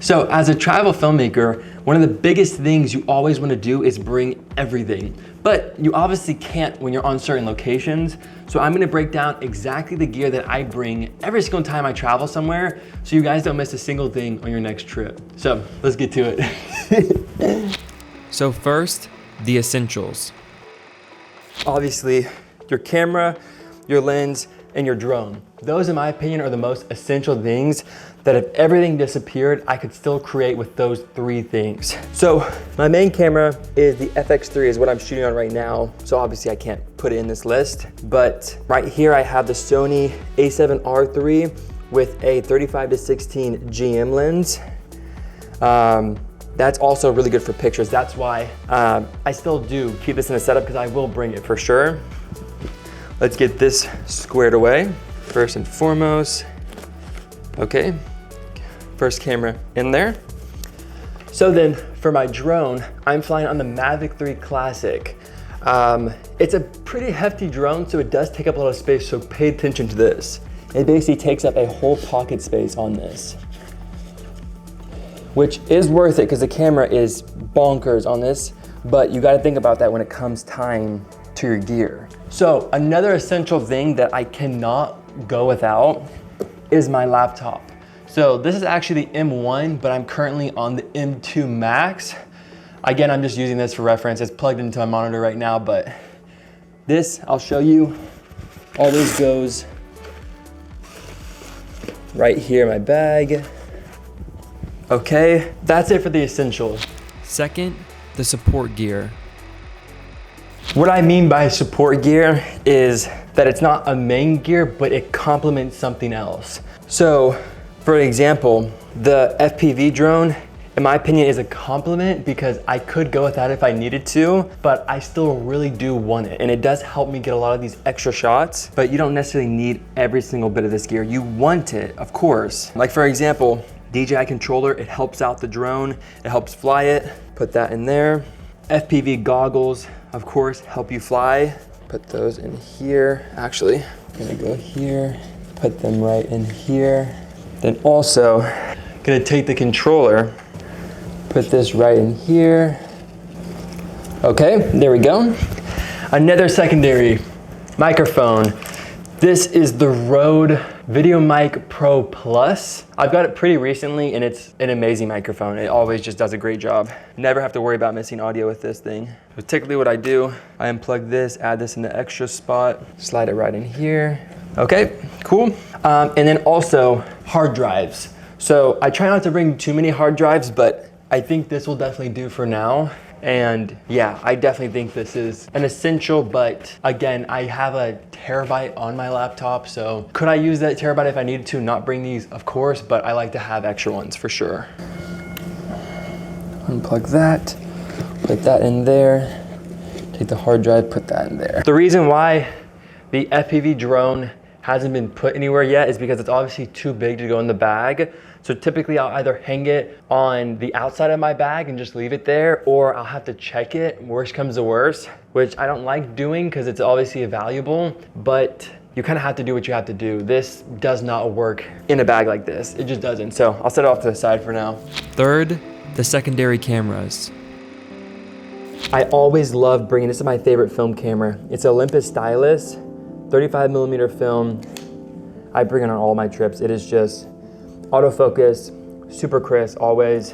So as a travel filmmaker, one of the biggest things you always want to do is bring everything. But you obviously can't when you're on certain locations. So I'm going to break down exactly the gear that I bring every single time I travel somewhere so you guys don't miss a single thing on your next trip. So let's get to it. So first, the essentials. Obviously, your camera, your lens, and your drone. Those, in my opinion, are the most essential things that if everything disappeared, I could still create with those three things. So my main camera is the FX3 is what I'm shooting on right now. So obviously I can't put it in this list, but right here I have the Sony a7R III with a 35-16 GM lens. That's also really good for pictures. That's why I still do keep this in a setup because I will bring it for sure. Let's get this squared away. First and foremost, okay, first camera in there. So then for my drone, I'm flying on the Mavic 3 Classic. It's a pretty hefty drone, so it does take up a lot of space, so pay attention to this. It basically takes up a whole pocket space on this, which is worth it because the camera is bonkers on this, but you gotta think about that when it comes time to your gear. So another essential thing that I cannot go without is my laptop. So this is actually the M1, but I'm currently on the M2 Max. Again, I'm just using this for reference. It's plugged into my monitor right now, but this, I'll show you, always goes right here in my bag. Okay, that's it for the essentials. Second, the support gear. What I mean by support gear is that it's not a main gear, but it complements something else. So, for example, the FPV drone, in my opinion, is a complement because I could go without it if I needed to, but I still really do want it. And it does help me get a lot of these extra shots, but you don't necessarily need every single bit of this gear. You want it, of course. Like for example, DJI controller, it helps out the drone, it helps fly it, put that in there. FPV goggles, of course, help you fly. Put those in here. Actually, I'm gonna go here, put them right in here. Then also, gonna take the controller, put this right in here. Okay, there we go. Another secondary microphone. This is the Rode VideoMic Pro Plus. I've got it pretty recently and it's an amazing microphone. It always just does a great job. Never have to worry about missing audio with this thing. Particularly what I do, I unplug this, add this in the extra spot, slide it right in here. Okay, cool. And then also hard drives. So I try not to bring too many hard drives, but I think this will definitely do for now. And yeah, I definitely think this is an essential, but again, I have a terabyte on my laptop, so could I use that terabyte if I needed to, not bring these? Of course, but I like to have extra ones for sure. Unplug that, put that in there, take the hard drive, put that in there. The reason why the FPV drone hasn't been put anywhere yet is because it's obviously too big to go in the bag. So typically I'll either hang it on the outside of my bag and just leave it there, or I'll have to check it, worst comes to worst, which I don't like doing because it's obviously valuable, but you kind of have to do what you have to do. This does not work in a bag like this. It just doesn't. So I'll set it off to the side for now. Third, the secondary cameras. I always love bringing, this is my favorite film camera. It's Olympus Stylus, 35mm film. I bring it on all my trips. It is just autofocus, super crisp, always.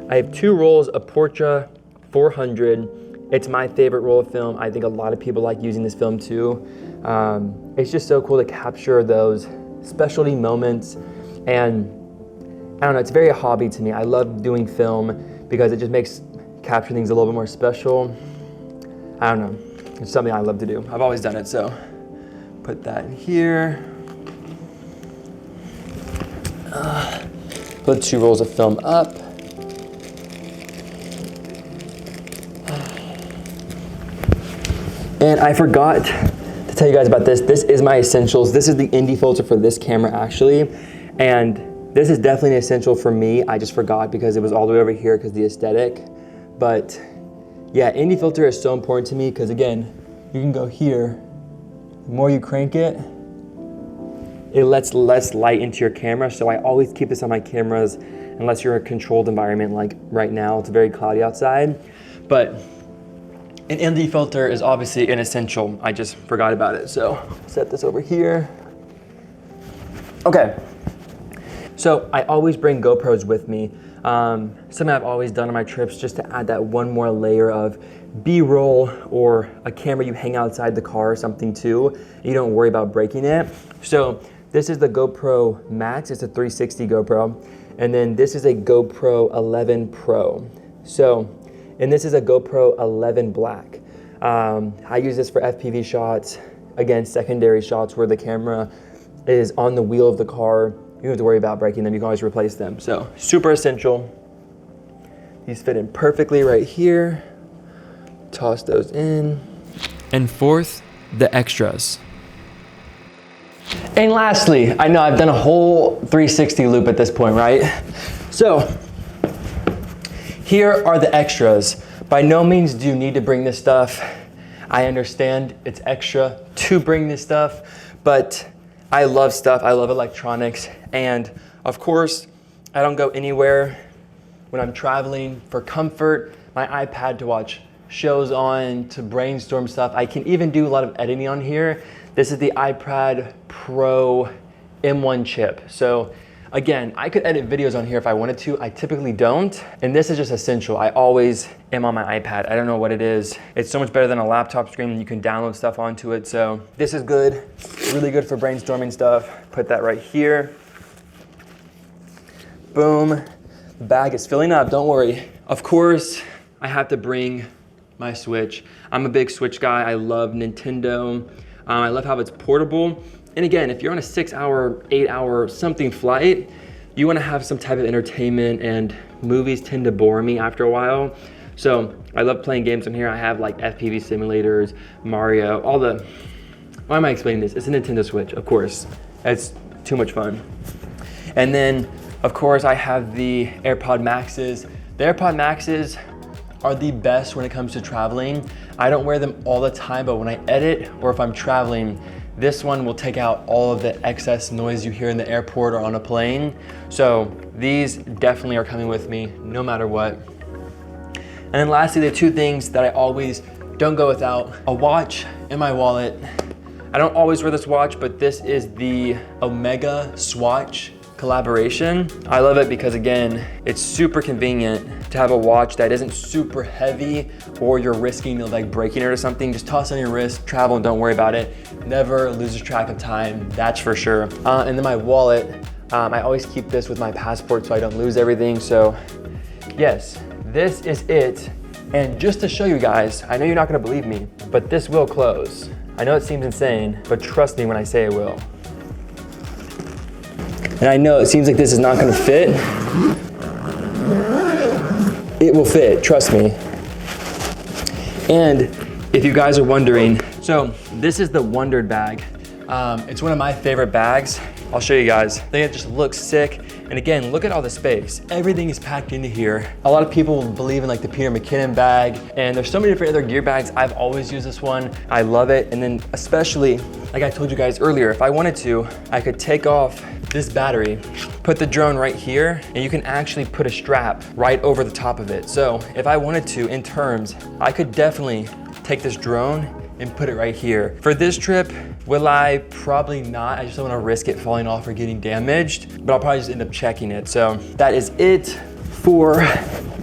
I have two rolls of Portra 400. It's my favorite roll of film. I think a lot of people like using this film too. It's just so cool to capture those specialty moments. And I don't know, it's very a hobby to me. I love doing film because it just makes capturing things a little bit more special. I don't know, it's something I love to do. I've always done it, so put that in here. Put two rolls of film up. And I forgot to tell you guys about this. This is my essentials. This is the indie filter for this camera actually. And this is definitely an essential for me. I just forgot because it was all the way over here because the aesthetic. But yeah, indie filter is so important to me because again, you can go here. The more you crank it, it lets less light into your camera. So I always keep this on my cameras unless you're in a controlled environment like right now. It's very cloudy outside. But an ND filter is obviously an essential. I just forgot about it. So set this over here. Okay. So I always bring GoPros with me. Something I've always done on my trips just to add that one more layer of B-roll or a camera you hang outside the car or something too. You don't worry about breaking it. So this is the GoPro Max. It's a 360 GoPro. And then this is a GoPro 11 Pro. So, and this is a GoPro 11 Black. I use this for FPV shots. Again, secondary shots where the camera is on the wheel of the car. You don't have to worry about breaking them. You can always replace them. So super essential. These fit in perfectly right here. Toss those in. And fourth, the extras. And lastly, I know I've done a whole 360 loop at this point, right? So here are the extras. By no means do you need to bring this stuff. I understand it's extra to bring this stuff, but I love stuff. I love electronics. And of course, I don't go anywhere when I'm traveling for comfort. My iPad to watch shows on, to brainstorm stuff. I can even do a lot of editing on here. This is the iPad Pro M1 chip. So again, I could edit videos on here if I wanted to. I typically don't. And this is just essential. I always am on my iPad. I don't know what it is. It's so much better than a laptop screen. You can download stuff onto it. So this is good, really good for brainstorming stuff. Put that right here. Boom. The bag is filling up, don't worry. Of course, I have to bring my Switch. I'm a big Switch guy. I love Nintendo. I love how it's portable. And again, if you're on a 6-hour, 8-hour something flight, you wanna have some type of entertainment, and movies tend to bore me after a while. So I love playing games on here. I have like FPV simulators, Mario, all the, why am I explaining this? It's a Nintendo Switch, of course. It's too much fun. And then, of course, I have the AirPod Maxes. The AirPod Maxes are the best when it comes to traveling. I don't wear them all the time, but when I edit or if I'm traveling, this one will take out all of the excess noise you hear in the airport or on a plane. So these definitely are coming with me no matter what. And then lastly, the two things that I always don't go without: a watch and my wallet. I don't always wear this watch, but this is the Omega Swatch collaboration. I love it because again, it's super convenient to have a watch that isn't super heavy or you're risking like breaking it or something. Just toss it on your wrist, travel, and don't worry about it. Never loses track of time, that's for sure. And then my wallet, I always keep this with my passport so I don't lose everything. So yes, this is it. And just to show you guys, I know you're not gonna believe me, but this will close. I know it seems insane, but trust me when I say it will. And I know it seems like this is not gonna fit. It will fit, trust me. And if you guys are wondering, so this is the Wondered bag. It's one of my favorite bags. I'll show you guys. I think it just looks sick. And again, look at all the space. Everything is packed into here. A lot of people believe in like the Peter McKinnon bag, and there's so many different other gear bags. I've always used this one. I love it. And then especially, like I told you guys earlier, if I wanted to, I could take off this battery, put the drone right here, and you can actually put a strap right over the top of it. So if I wanted to, in terms, I could definitely take this drone and put it right here. For this trip, will I? Probably not. I just don't want to risk it falling off or getting damaged, but I'll probably just end up checking it. So that is it for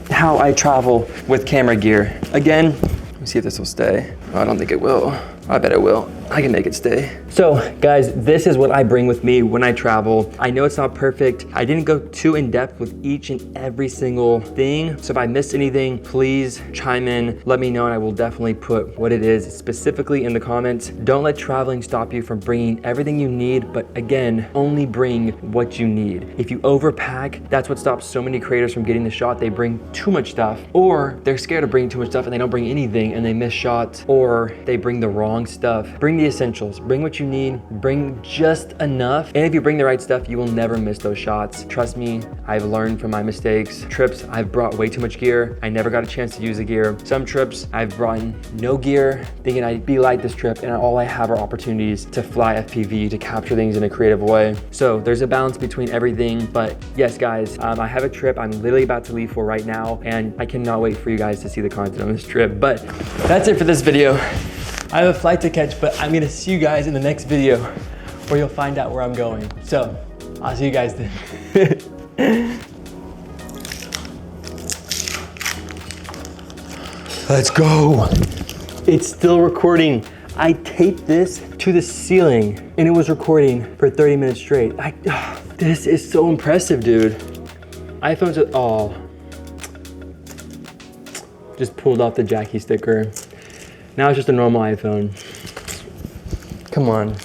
how I travel with camera gear. Again, let me see if this will stay. Oh, I don't think it will. I bet it will. I can make it stay. So guys, this is what I bring with me when I travel. I know it's not perfect. I didn't go too in depth with each and every single thing. So if I missed anything, please chime in, let me know, and I will definitely put what it is specifically in the comments. Don't let traveling stop you from bringing everything you need, but again, only bring what you need. If you overpack, that's what stops so many creators from getting the shot. They bring too much stuff, or they're scared of bringing too much stuff and they don't bring anything and they miss shots, or or they bring the wrong stuff. Bring the essentials, bring what you need, bring just enough. And if you bring the right stuff, you will never miss those shots. Trust me, I've learned from my mistakes. Trips, I've brought way too much gear. I never got a chance to use the gear. Some trips, I've brought in no gear, thinking I'd be like this trip, and all I have are opportunities to fly FPV, to capture things in a creative way. So there's a balance between everything, but yes, guys, I have a trip I'm literally about to leave for right now, and I cannot wait for you guys to see the content on this trip. But that's it for this video. I have a flight to catch, but I'm gonna see you guys in the next video where you'll find out where I'm going. So I'll see you guys then. Let's go. It's still recording. I taped this to the ceiling and it was recording for 30 minutes straight. This is so impressive, dude. iPhones are, oh. Just pulled off the Jackie sticker. Now it's just a normal iPhone. Come on.